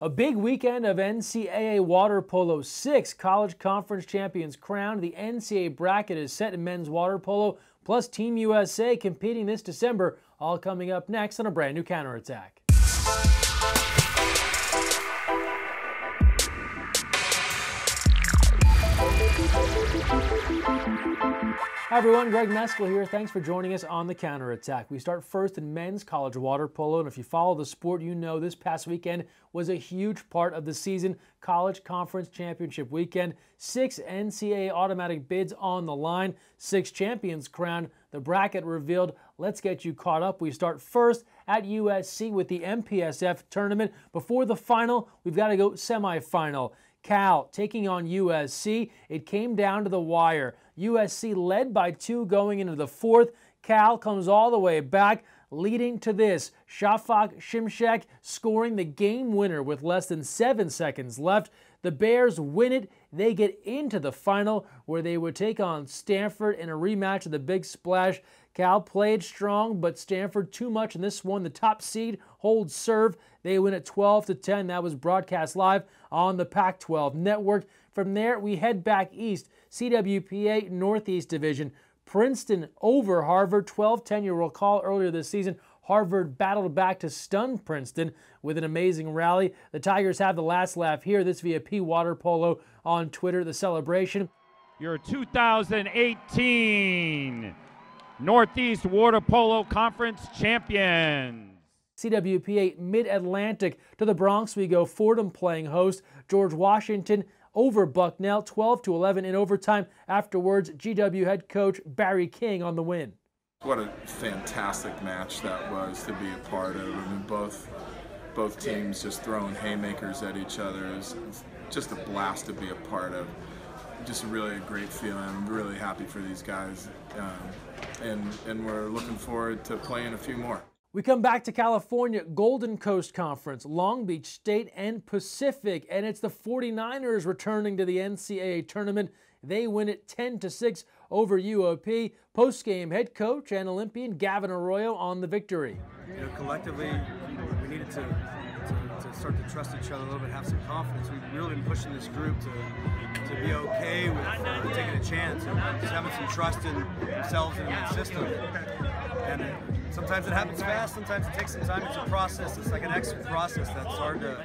A big weekend of NCAA Water Polo. 6 college conference champions crowned. The NCAA bracket is set in men's water polo, plus Team USA competing this December. All coming up next on a brand new Counterattack. Hi everyone, Greg Mescall here. Thanks for joining us on the Counterattack. We start first in men's college water polo, and if you follow the sport, you know this past weekend was a huge part of the season. College Conference Championship weekend. 6 NCAA automatic bids on the line. 6 champions crowned. The bracket revealed. Let's get you caught up. We start first at USC with the MPSF tournament. Before the final, we've got to go semifinal. Cal taking on USC. It came down to the wire. USC led by 2 going into the 4th. Cal comes all the way back, leading to this. Shafak Shimshek scoring the game winner with less than 7 seconds left. The Bears win it. They get into the final where they would take on Stanford in a rematch of the Big Splash. Cal played strong, but Stanford too much in this one. The top seed holds serve. They win at 12-10. That was broadcast live on the Pac-12 network. From there, we head back east. CWPA Northeast Division. Princeton over Harvard. 12-10. You'll recall earlier this season, Harvard battled back to stun Princeton with an amazing rally. The Tigers have the last laugh here. This via P Water Polo on Twitter. The celebration. Your 2018 Northeast Water Polo Conference Champions. CWPA Mid-Atlantic. To the Bronx we go. Fordham playing host. George Washington over Bucknell, 12-11 in overtime. Afterwards, GW head coach Barry King on the win. What a fantastic match that was to be a part of. I mean, both teams just throwing haymakers at each other. It was just a blast to be a part of. Just really a great feeling. I'm really happy for these guys, and we're looking forward to playing a few more. We come back to California, Golden Coast Conference, Long Beach State and Pacific, and it's the 49ers returning to the NCAA tournament. They win it 10-6 over UOP. Post-game head coach and Olympian Gavin Arroyo on the victory. You know, collectively, we needed to start to trust each other a little bit, have some confidence. We've really been pushing this group to be okay with taking a chance and just having some trust in themselves and in the system. And sometimes it happens fast, sometimes it takes some time. It's a process. It's like an extra process that's hard to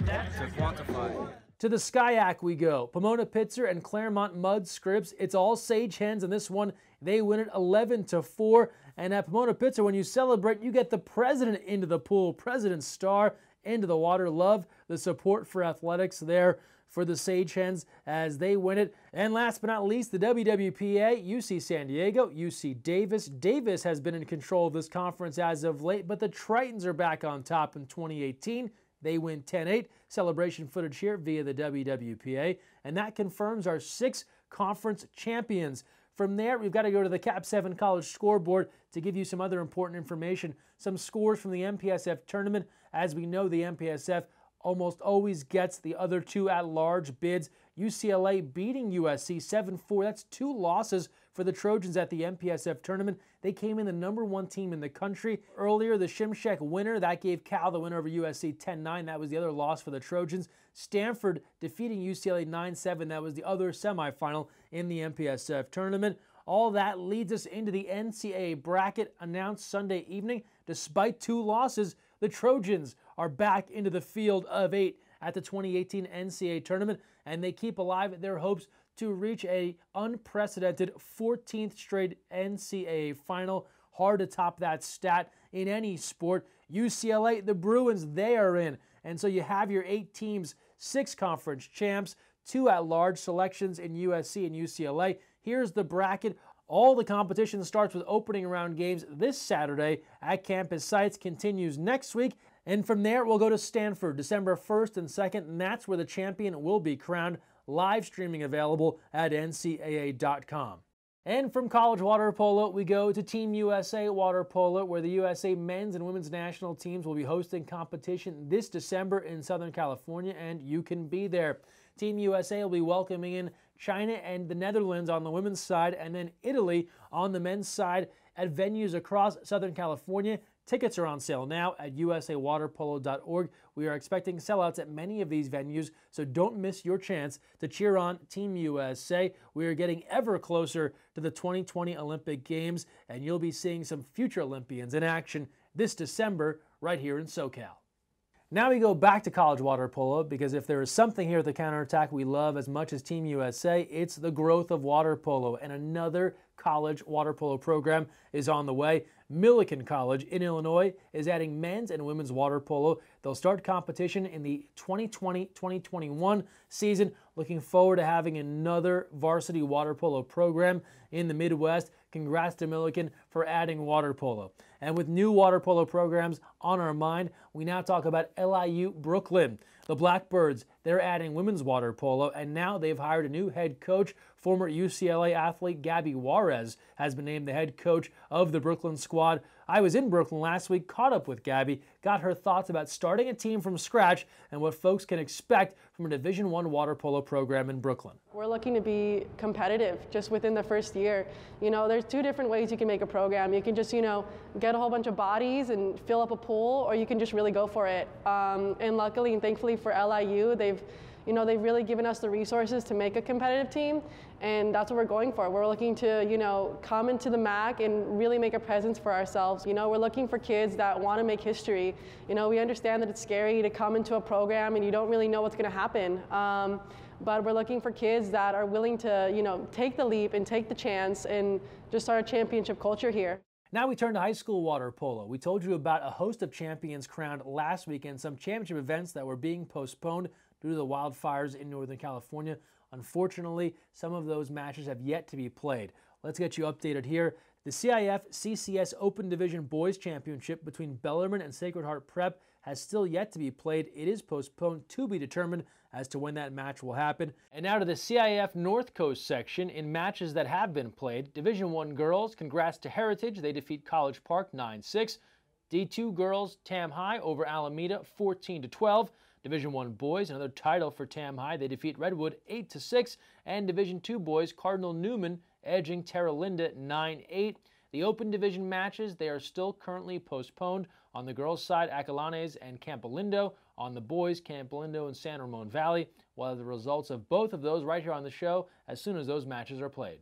quantify. To the SCIAC we go. Pomona Pitzer and Claremont Mudd Scripps. It's all Sage Hens in this one. They win it 11-4. And at Pomona Pitzer, when you celebrate, you get the president into the pool. President Star into the water. Love the support for athletics there for the Sage Hens as they win it. And last but not least, the WWPA, UC San Diego, UC Davis. Davis has been in control of this conference as of late, but the Tritons are back on top in 2018. They win 10-8. Celebration footage here via the WWPA. And that confirms our 6 conference champions. From there, we've got to go to the Cap 7 College scoreboard to give you some other important information. Some scores from the MPSF tournament. As we know, the MPSF almost always gets the other 2 at-large bids. UCLA beating USC 7-4. That's 2 losses for the Trojans at the MPSF tournament. They came in the #1 team in the country. Earlier, the Shimshek winner, that gave Cal the win over USC 10-9. That was the other loss for the Trojans. Stanford defeating UCLA 9-7. That was the other semifinal in the MPSF tournament. All that leads us into the NCAA bracket announced Sunday evening. Despite 2 losses, the Trojans are back into the field of 8 at the 2018 NCAA tournament, and they keep alive their hopes to reach an unprecedented 14th straight NCAA final. Hard to top that stat in any sport. UCLA, the Bruins, they are in. And so you have your 8 teams, 6 conference champs, 2 at-large selections in USC and UCLA. Here's the bracket. All the competition starts with opening round games this Saturday at campus sites, continues next week, and from there we'll go to Stanford December 1st and 2nd, and that's where the champion will be crowned. Live streaming available at ncaa.com. And from college water polo, we go to Team USA Water Polo, where the USA men's and women's national teams will be hosting competition this December in Southern California, and you can be there. Team USA will be welcoming in China and the Netherlands on the women's side, and then Italy on the men's side at venues across Southern California. Tickets are on sale now at usawaterpolo.org. We are expecting sellouts at many of these venues, so don't miss your chance to cheer on Team USA. We are getting ever closer to the 2020 Olympic Games, and you'll be seeing some future Olympians in action this December right here in SoCal. Now we go back to college water polo, because if there is something here at the Counterattack we love as much as Team USA, it's the growth of water polo, and another college water polo program is on the way. Millikan College in Illinois is adding men's and women's water polo. They'll start competition in the 2020-2021 season. Looking forward to having another varsity water polo program in the Midwest. Congrats to Millikan for adding water polo. And with new water polo programs on our mind, we now talk about LIU Brooklyn. The Blackbirds, they're adding women's water polo, and now they've hired a new head coach. Former UCLA athlete Gabby Juarez has been named the head coach of the Brooklyn squad. I was in Brooklyn last week, caught up with Gabby, got her thoughts about starting a team from scratch and what folks can expect from a Division I water polo program in Brooklyn. We're looking to be competitive just within the first year. You know, there's two different ways you can make a program. You can just, get a whole bunch of bodies and fill up a pool, or you can just really go for it. And luckily and thankfully for LIU, they've really given us the resources to make a competitive team, and that's what we're going for. We're looking to, come into the MAC and really make a presence for ourselves. We're looking for kids that want to make history. We understand that it's scary to come into a program and you don't really know what's going to happen. But we're looking for kids that are willing to, take the leap and take the chance and just start a championship culture here. Now we turn to high school water polo. We told you about a host of champions crowned last week and some championship events that were being postponed due to the wildfires in Northern California. Unfortunately, some of those matches have yet to be played. Let's get you updated here. The CIF CCS Open Division Boys Championship between Bellarmine and Sacred Heart Prep has still yet to be played. It is postponed to be determined as to when that match will happen. And now to the CIF North Coast section in matches that have been played. Division I girls, congrats to Heritage. They defeat College Park 9-6. D2 girls, Tam High over Alameda 14-12. Division I boys, another title for Tam High. They defeat Redwood 8-6. And Division II boys, Cardinal Newman edging Terra Linda 9-8. The open division matches, they are still currently postponed. On the girls' side, Acalanes and Campolindo. On the boys, Campolindo and San Ramon Valley. We'll have the results of both of those right here on the show as soon as those matches are played.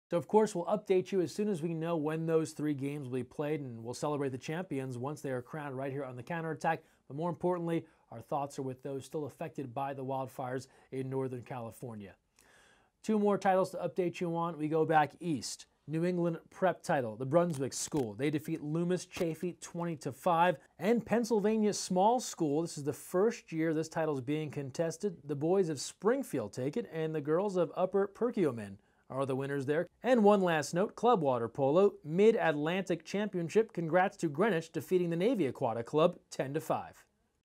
So, of course, we'll update you as soon as we know when those three games will be played, and we'll celebrate the champions once they are crowned right here on the Counterattack. But more importantly, our thoughts are with those still affected by the wildfires in Northern California. Two more titles to update you on. We go back east. New England Prep title, the Brunswick School. They defeat Loomis Chaffee 20-5. And Pennsylvania Small School, this is the first year this title is being contested. The boys of Springfield take it, and the girls of Upper Perkiomen are the winners there. And one last note, club water polo, Mid-Atlantic Championship. Congrats to Greenwich defeating the Navy Aquatic Club 10-5.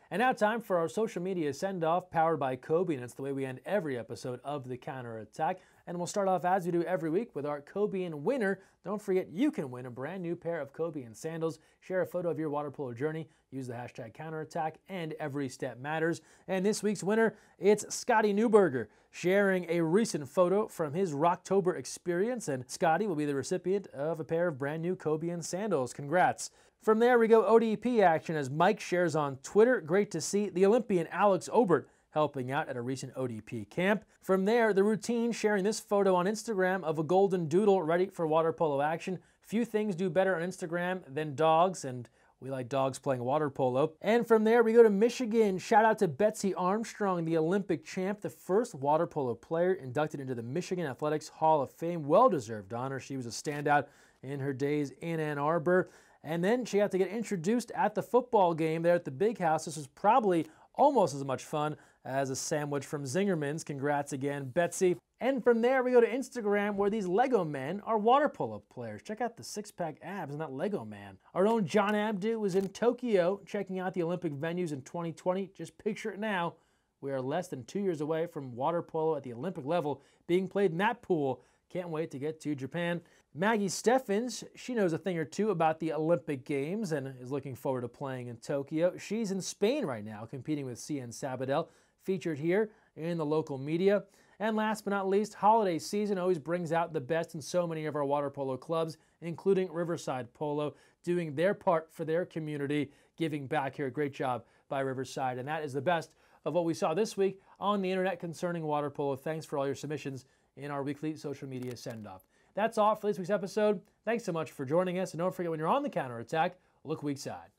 And now time for our social media send-off powered by Kobe, and it's the way we end every episode of The Counterattack. And we'll start off as we do every week with our Kobean winner. Don't forget you can win a brand new pair of Kobean sandals. Share a photo of your water polo journey. Use the hashtag Counterattack and Every Step Matters. And this week's winner, it's Scotty Newberger, sharing a recent photo from his Rocktober experience. And Scotty will be the recipient of a pair of brand new Kobean sandals. Congrats. From there we go ODP action as Mike shares on Twitter. Great to see the Olympian Alex Obert helping out at a recent ODP camp. From there, the routine sharing this photo on Instagram of a golden doodle ready for water polo action. Few things do better on Instagram than dogs, and we like dogs playing water polo. And from there, we go to Michigan. Shout out to Betsy Armstrong, the Olympic champ, the first water polo player inducted into the Michigan Athletics Hall of Fame. Well-deserved honor. She was a standout in her days in Ann Arbor. And then she got to get introduced at the football game there at the Big House. This was probably almost as much fun as a sandwich from Zingerman's. Congrats again, Betsy. And from there, we go to Instagram, where these Lego men are water polo players. Check out the six-pack abs in that Lego man. Our own John Abdu was in Tokyo checking out the Olympic venues in 2020. Just picture it now. We are less than 2 years away from water polo at the Olympic level being played in that pool. Can't wait to get to Japan. Maggie Steffens, she knows a thing or two about the Olympic Games and is looking forward to playing in Tokyo. She's in Spain right now, competing with CN Sabadell, featured here in the local media. And last but not least, holiday season always brings out the best in so many of our water polo clubs, including Riverside Polo, doing their part for their community, giving back here. Great job by Riverside. And that is the best of what we saw this week on the internet concerning water polo. Thanks for all your submissions in our weekly social media send-off. That's all for this week's episode. Thanks so much for joining us. And don't forget, when you're on the counterattack, look weak side.